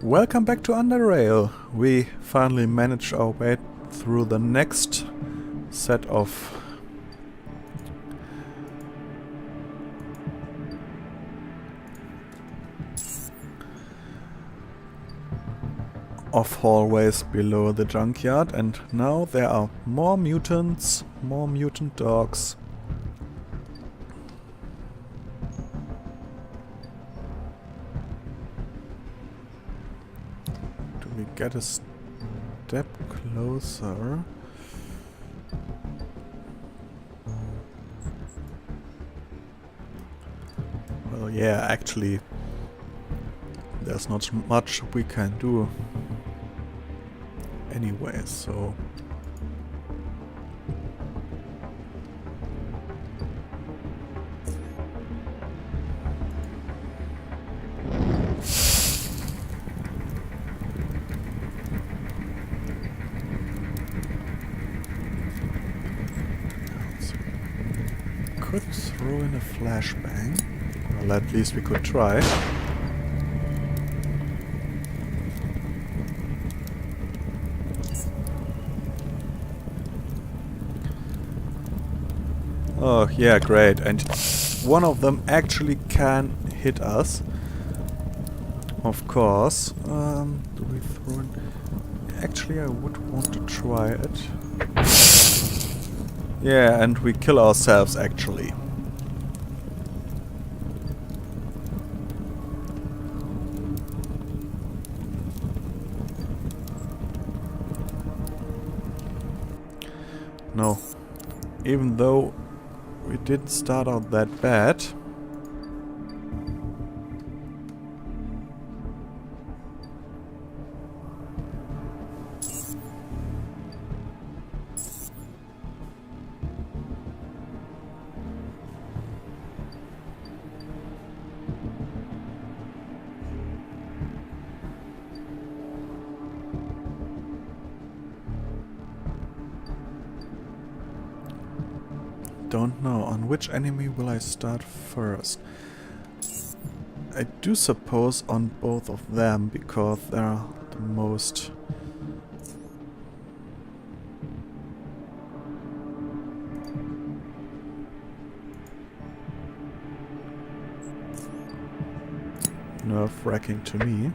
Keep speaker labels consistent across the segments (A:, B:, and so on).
A: Welcome back to Underrail. We finally managed our way through the next set of hallways below the junkyard, and now there are more mutants, more mutant dogs. Do we get a step closer? Well, yeah, actually, there's not much we can do anyway, so... could throw in a flashbang. Well, at least we could try. Oh, yeah, great. And one of them actually can hit us. Of course. Do we throw in... Actually, I would want to try it. Yeah, and we kill ourselves, actually. No. Even though we didn't start out that bad. Don't know. On which enemy will I start first? I do suppose on both of them, because they're the most... nerve-wracking to me.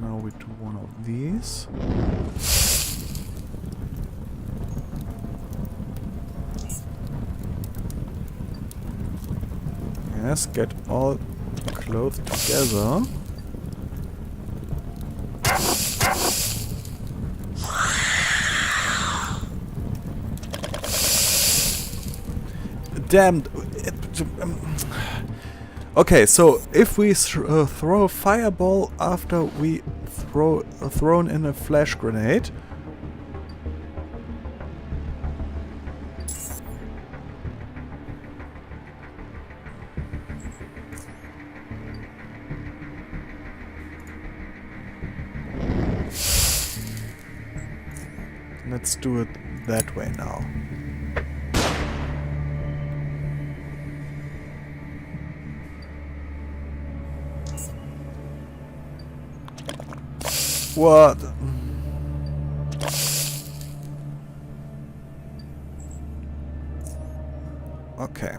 A: Now we do one of these. Yes, get all clothed together. Damn. Okay, so if we throw a fireball after we thrown in a flash grenade, let's do it that way now. What? Okay.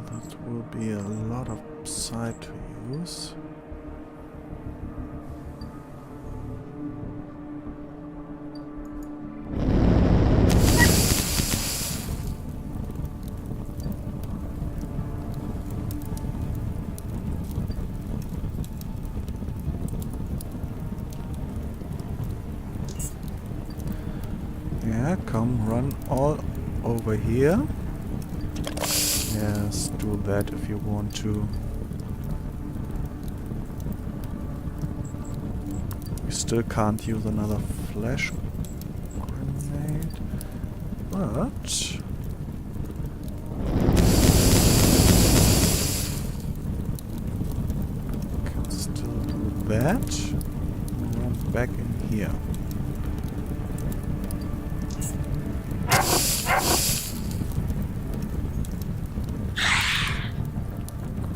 A: That will be a lot of side to use. Yeah, come run all over here. Yes, do that if you want to. We still can't use another flash grenade. But can still do that. Run back in here.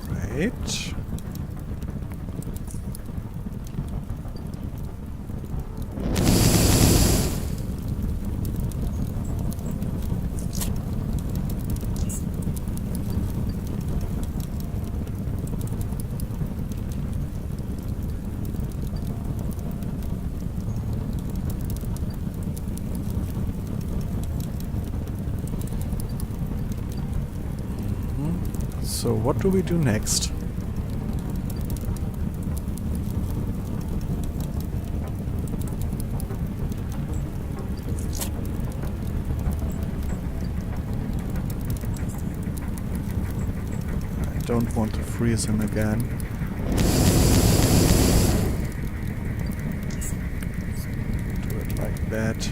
A: Great. So what do we do next? I don't want to freeze him again. Do it like that.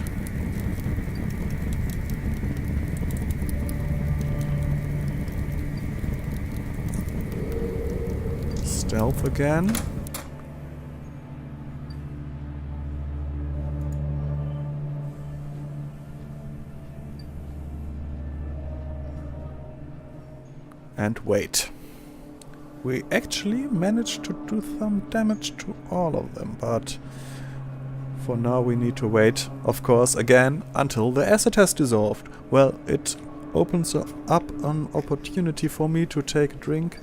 A: Stealth again. And wait. We actually managed to do some damage to all of them, but for now we need to wait, of course, again, until the acid has dissolved. Well, it opens up an opportunity for me to take a drink.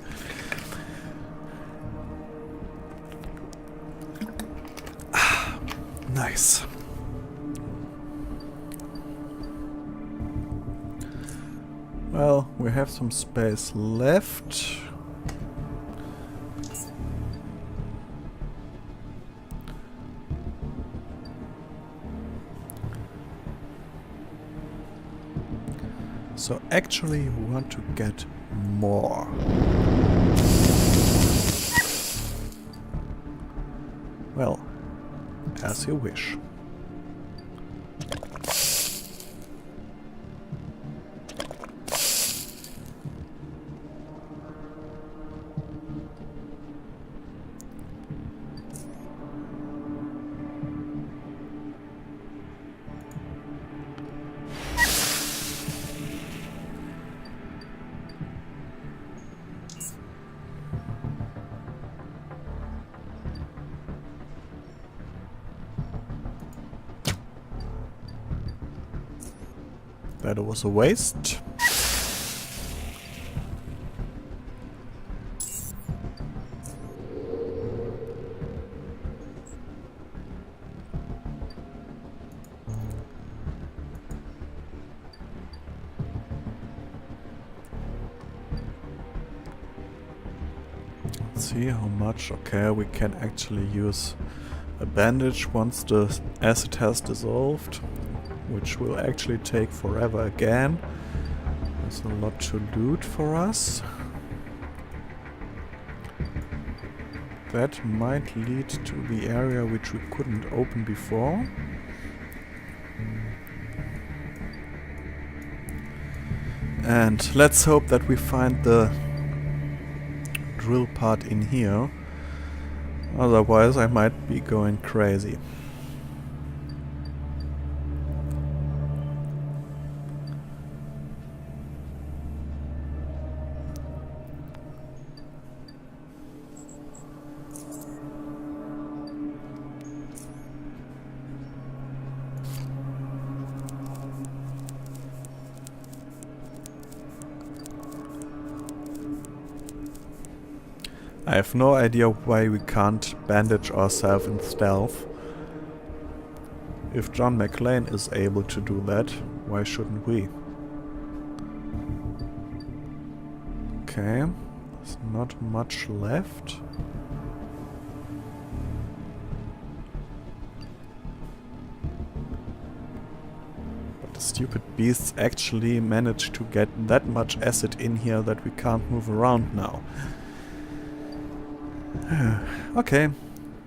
A: Nice. Well, we have some space left. So actually we want to get more. Well, as you wish. That was a waste. Let's see how much. Okay, we can actually use a bandage once the acid has dissolved, which will actually take forever again. There's a lot to loot for us. That might lead to the area which we couldn't open before. And let's hope that we find the drill part in here. Otherwise I might be going crazy. I have no idea why we can't bandage ourselves in stealth. If John McClane is able to do that, why shouldn't we? Okay, there's not much left. But the stupid beasts actually managed to get that much acid in here that we can't move around now. Okay,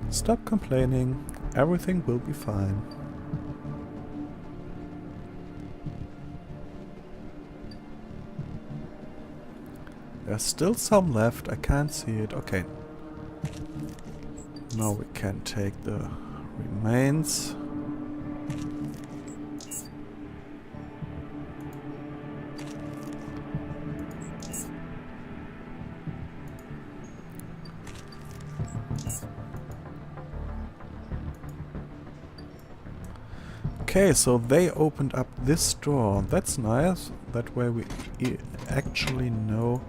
A: stop complaining. Everything will be fine. There's still some left. I can't see it. Okay. Now we can take the remains. Okay, so they opened up this door. That's nice. That way we actually know.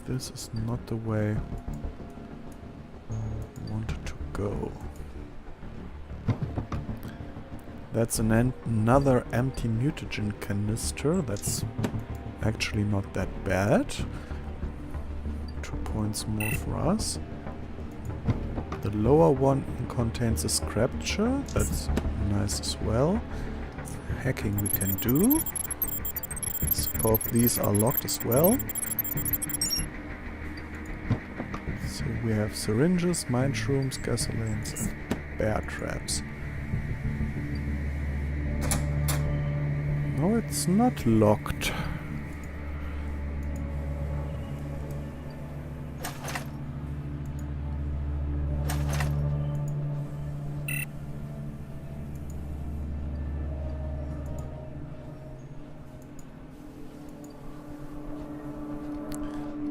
A: This is not the way I wanted to go. That's another empty mutagen canister. That's actually not that bad. 2 points more for us. The lower one contains a scripture. That's nice as well. Hacking we can do. Suppose these are locked as well. So we have syringes, mine shrooms, gasolines, and bear traps. No, it's not locked.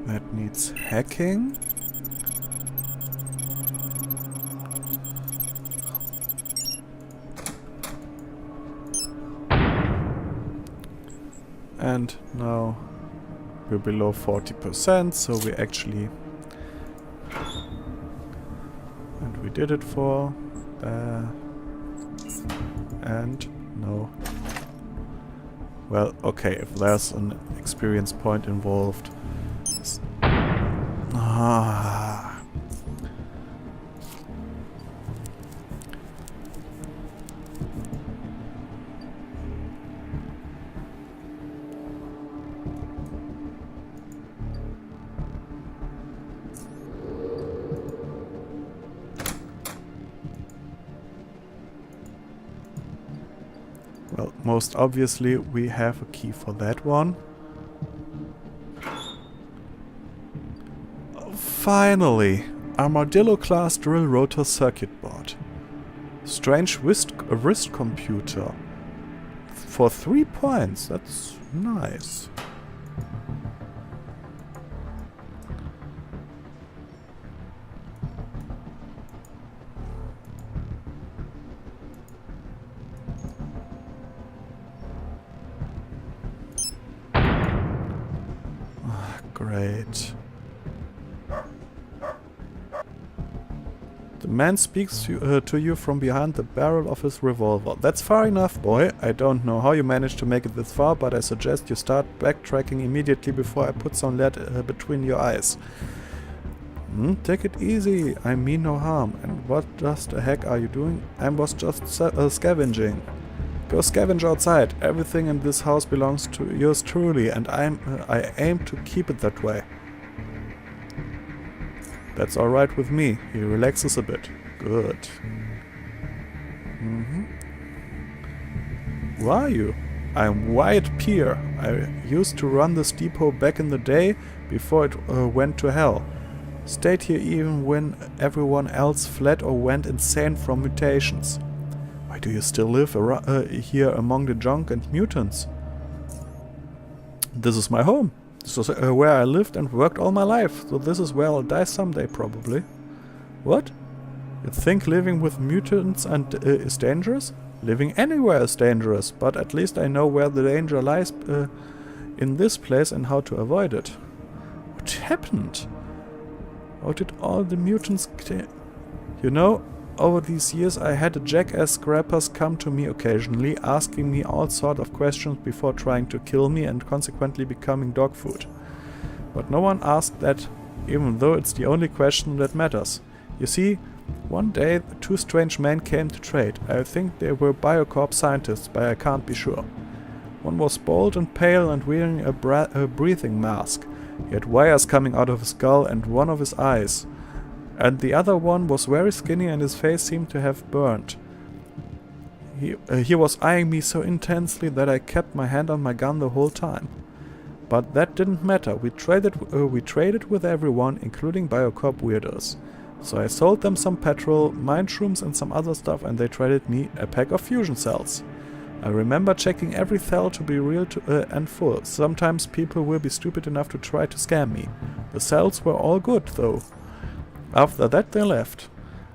A: That needs hacking. And now we're below 40%, so we actually... And we did it for... and no. Well, okay, if there's an experience point involved... Well, most obviously we have a key for that one. Finally! Armadillo-class drill rotor circuit board. Strange wrist computer. For 3 points, that's nice. Great. The man speaks to you from behind the barrel of his revolver. That's far enough, boy. I don't know how you managed to make it this far, but I suggest you start backtracking immediately before I put some lead between your eyes. Take it easy. I mean no harm. And what just the heck are you doing? I was just scavenging. Go scavenge outside. Everything in this house belongs to yours truly, and I aim to keep it that way. That's alright with me. He relaxes a bit. Good. Who are you? I'm Wyatt Peer. I used to run this depot back in the day, before it went to hell. Stayed here even when everyone else fled or went insane from mutations. Why do you still live here among the junk and mutants? This is my home. This is where I lived and worked all my life, so this is where I'll die someday, probably. What? You think living with mutants is dangerous? Living anywhere is dangerous, but at least I know where the danger lies in this place and how to avoid it. What happened? How did all the mutants... You know, over these years I had a jackass scrappers come to me occasionally, asking me all sorts of questions before trying to kill me and consequently becoming dog food. But no one asked that, even though it's the only question that matters. You see, one day 2 strange men came to trade. I think they were Biocorp scientists, but I can't be sure. One was bald and pale and wearing a breathing mask. He had wires coming out of his skull and one of his eyes. And the other one was very skinny and his face seemed to have burned. He was eyeing me so intensely that I kept my hand on my gun the whole time. But that didn't matter. We traded with everyone, including Biocorp weirdos. So I sold them some petrol, mine shrooms and some other stuff, and they traded me a pack of fusion cells. I remember checking every cell to be real and full. Sometimes people will be stupid enough to try to scam me. The cells were all good, though. After that they left.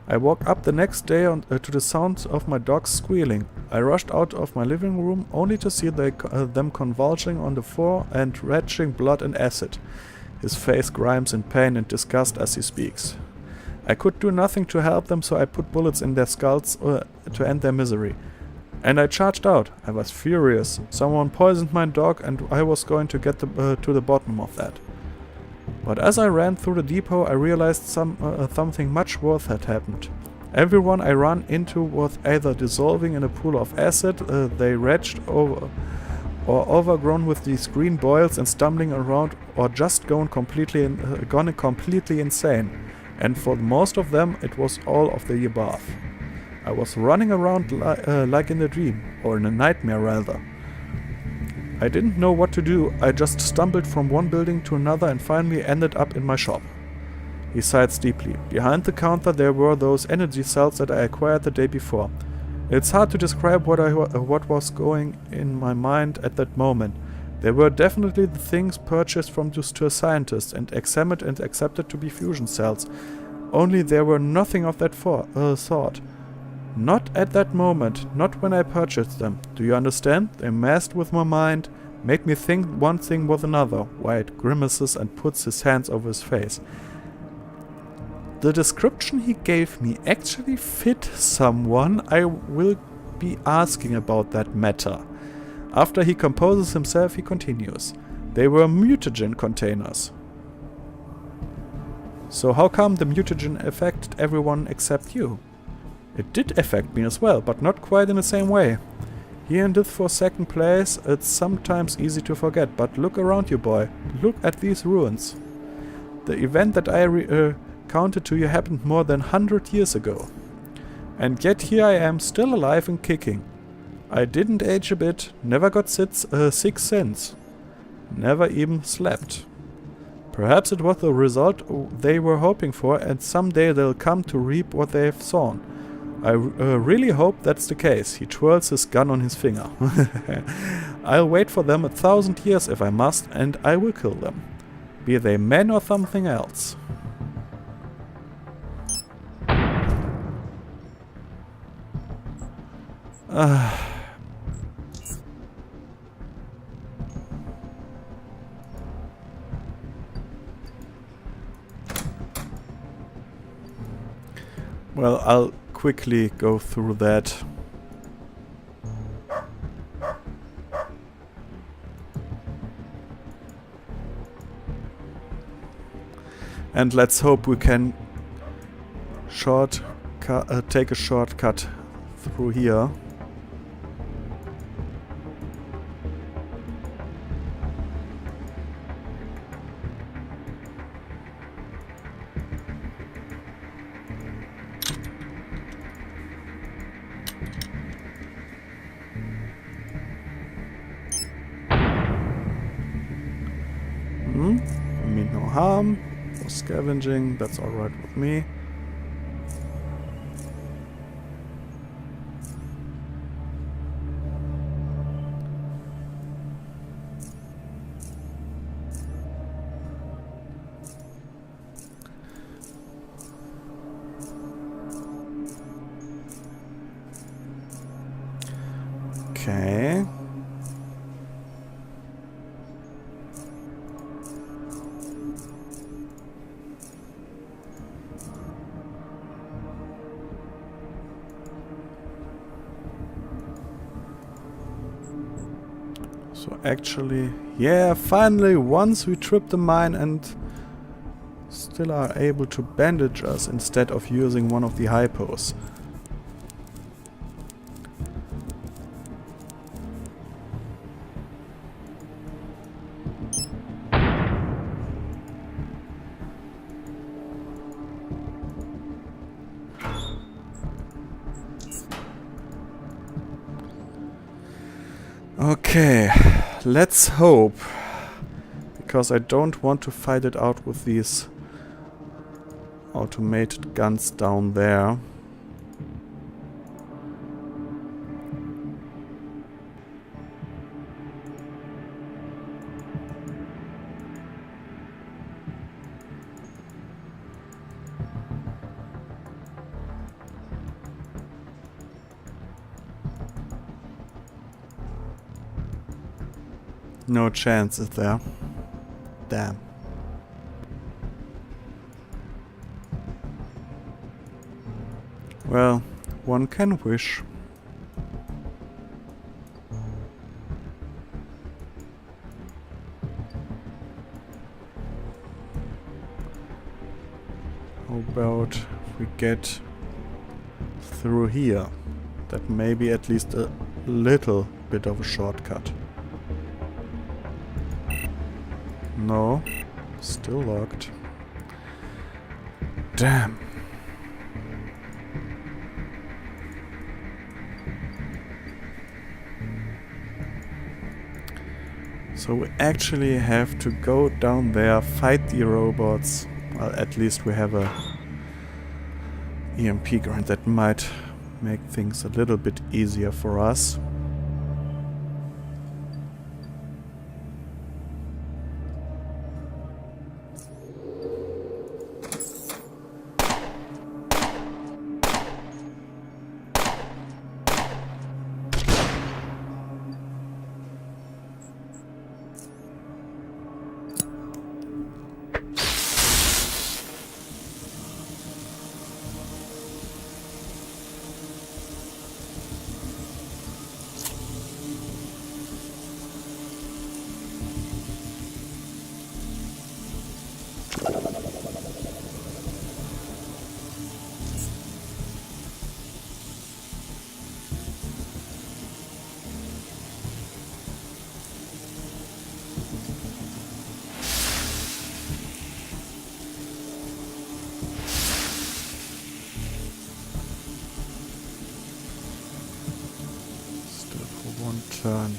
A: I woke up the next day to the sound of my dogs squealing. I rushed out of my living room only to see them convulsing on the floor and retching blood and acid. His face grimes in pain and disgust as he speaks. I could do nothing to help them, so I put bullets in their skulls to end their misery. And I charged out. I was furious. Someone poisoned my dog and I was going to get to the bottom of that. But as I ran through the depot, I realized something much worse had happened. Everyone I ran into was either dissolving in a pool of acid, they retched over, or overgrown with these green boils and stumbling around, or just gone completely insane. And for most of them, it was all of the above. I was running around like in a dream, or in a nightmare rather. I didn't know what to do. I just stumbled from one building to another and finally ended up in my shop. He sighed deeply. Behind the counter there were those energy cells that I acquired the day before. It's hard to describe what was going in my mind at that moment. They were definitely the things purchased from to a scientist and examined and accepted to be fusion cells. Only there were nothing of that sort. Not at that moment, not when I purchased them. Do you understand? They messed with my mind, made me think one thing was another. Wyatt grimaces and puts his hands over his face. The description he gave me actually fit someone I will be asking about that matter. After he composes himself, he continues. They were mutagen containers. So how come the mutagen affected everyone except you? It did affect me as well, but not quite in the same way. Here in this for second place, it's sometimes easy to forget, but look around you, boy. Look at these ruins. The event that I recounted to you happened more than 100 years ago. And yet here I am, still alive and kicking. I didn't age a bit, never got sick since. Never even slept. Perhaps it was the result they were hoping for, and someday they'll come to reap what they have sown. I really hope that's the case. He twirls his gun on his finger. I'll wait for them 1,000 years if I must, and I will kill them. Be they men or something else. Well, I'll quickly go through that. And let's hope we can take a shortcut through here. Mean no harm. No scavenging, that's alright with me. Okay. So actually, yeah, finally, once we trip the mine and still are able to bandage us instead of using one of the hypos. Okay, let's hope. Because I don't want to fight it out with these automated guns down there. No chance, is there? Damn. Well, one can wish. How about if we get through here? That may be at least a little bit of a shortcut. No, still locked. Damn. So we actually have to go down there, fight the robots. Well, at least we have a EMP grenade that might make things a little bit easier for us. One turn.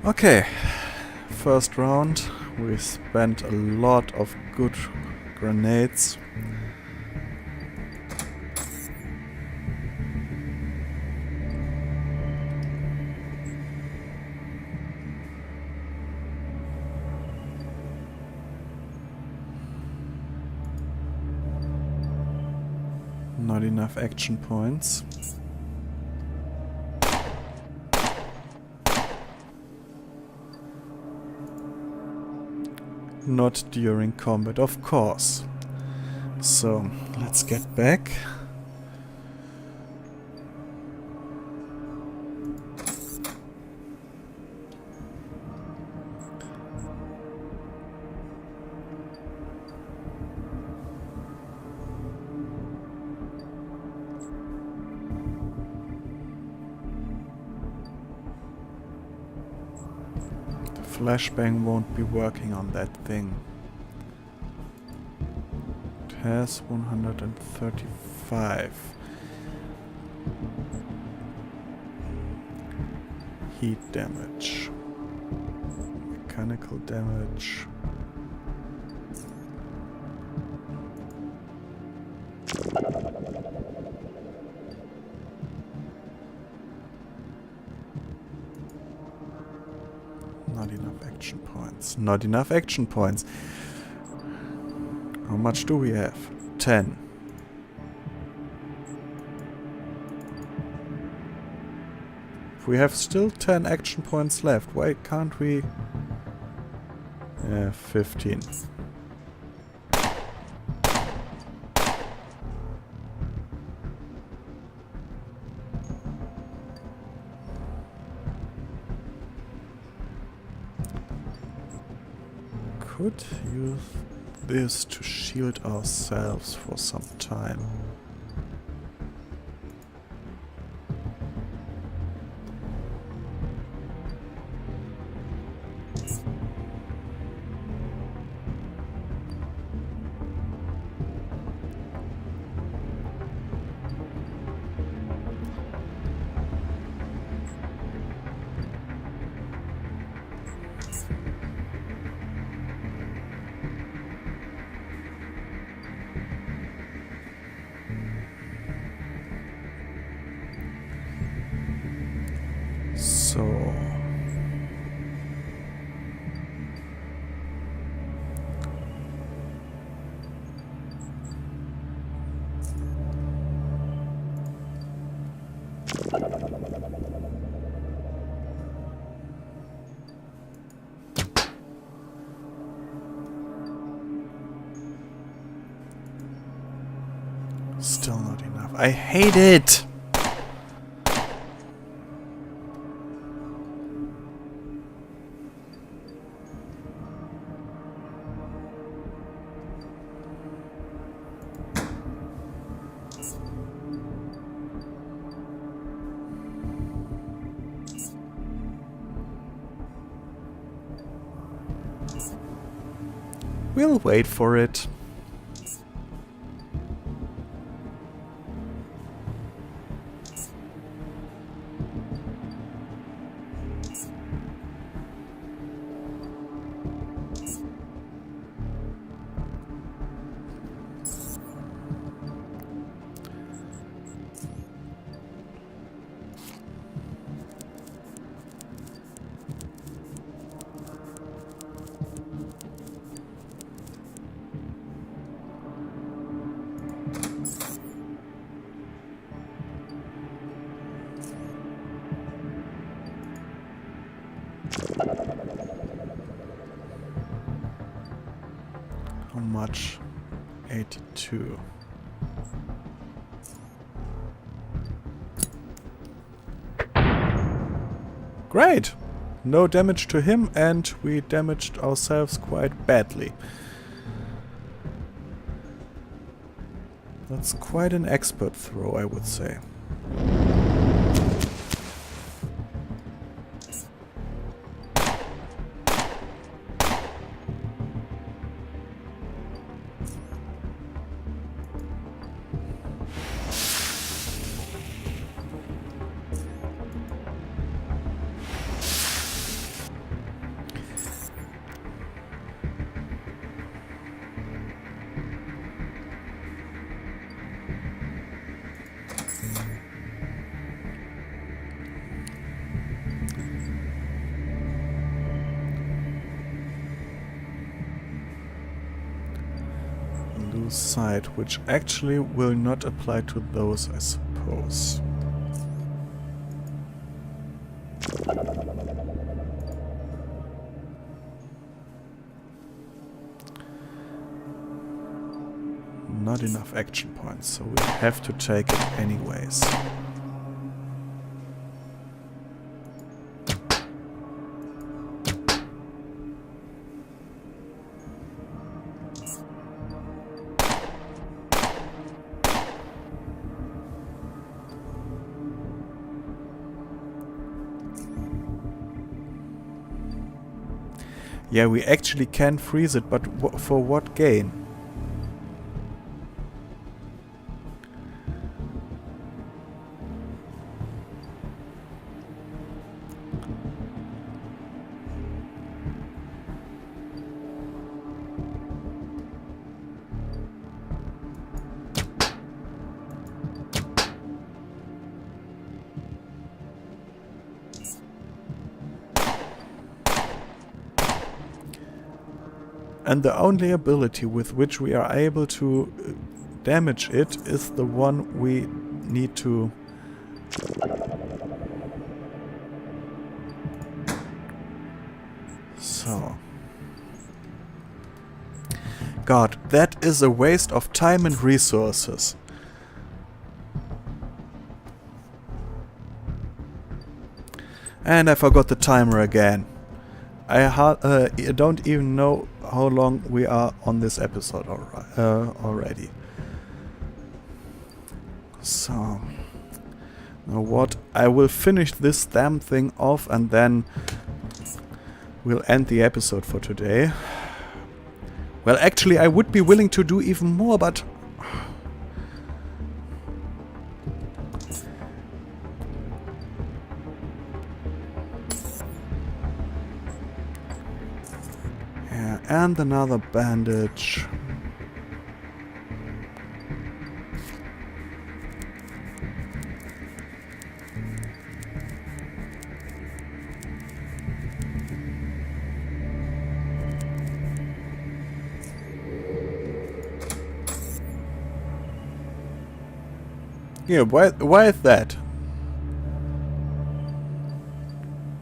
A: Okay, first round. We spent a lot of good grenades. Not enough action points. Not during combat, of course. So, let's get back. Flashbang won't be working on that thing. It has 135. Heat damage. Mechanical damage. enough action points. Not enough action points. How much do we have? 10. We have still 10 action points left. Why can't we... 15. Could use this to shield ourselves for some time. So still not enough. I hate it. We'll wait for it. How much? 82. Great! No damage to him, and we damaged ourselves quite badly. That's quite an expert throw, I would say. Side, which actually will not apply to those, I suppose. Not enough action points, so we have to take it anyways. Yeah, we actually can freeze it, but for what gain? And the only ability with which we are able to damage it is the one we need to... So... God, that is a waste of time and resources. And I forgot the timer again. I don't even know how long we are on this episode already. So, now what? I will finish this damn thing off and then we'll end the episode for today. Well, actually, I would be willing to do even more, but... yeah, and another bandage. Yeah, why is that?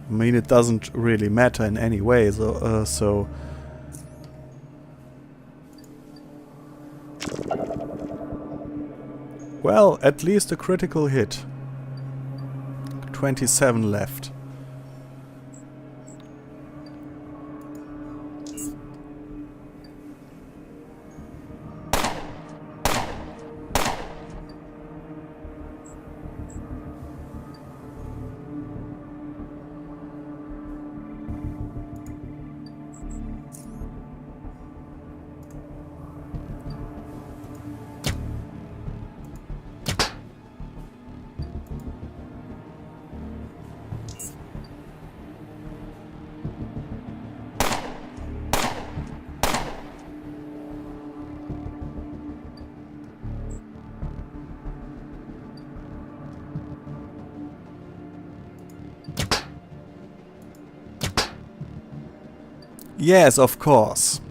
A: I mean, it doesn't really matter in any way, so... Well, at least a critical hit. 27 left. Yes, of course.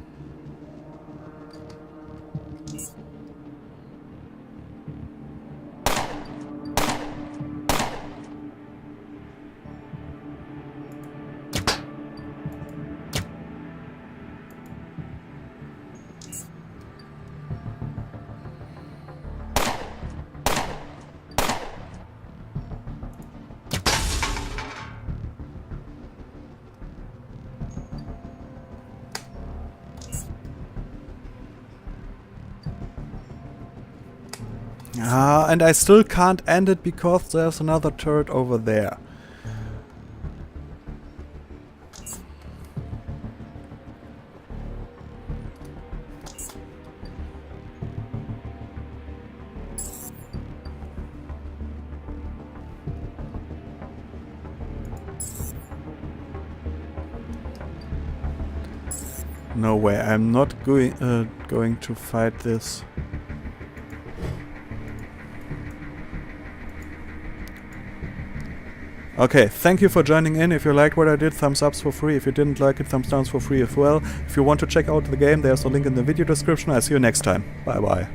A: Ah, and I still can't end it because there's another turret over there. No way, I'm not going to fight this. Okay, thank you for joining in. If you liked what I did, thumbs ups for free. If you didn't like it, thumbs downs for free as well. If you want to check out the game, there's a link in the video description. I'll see you next time. Bye bye.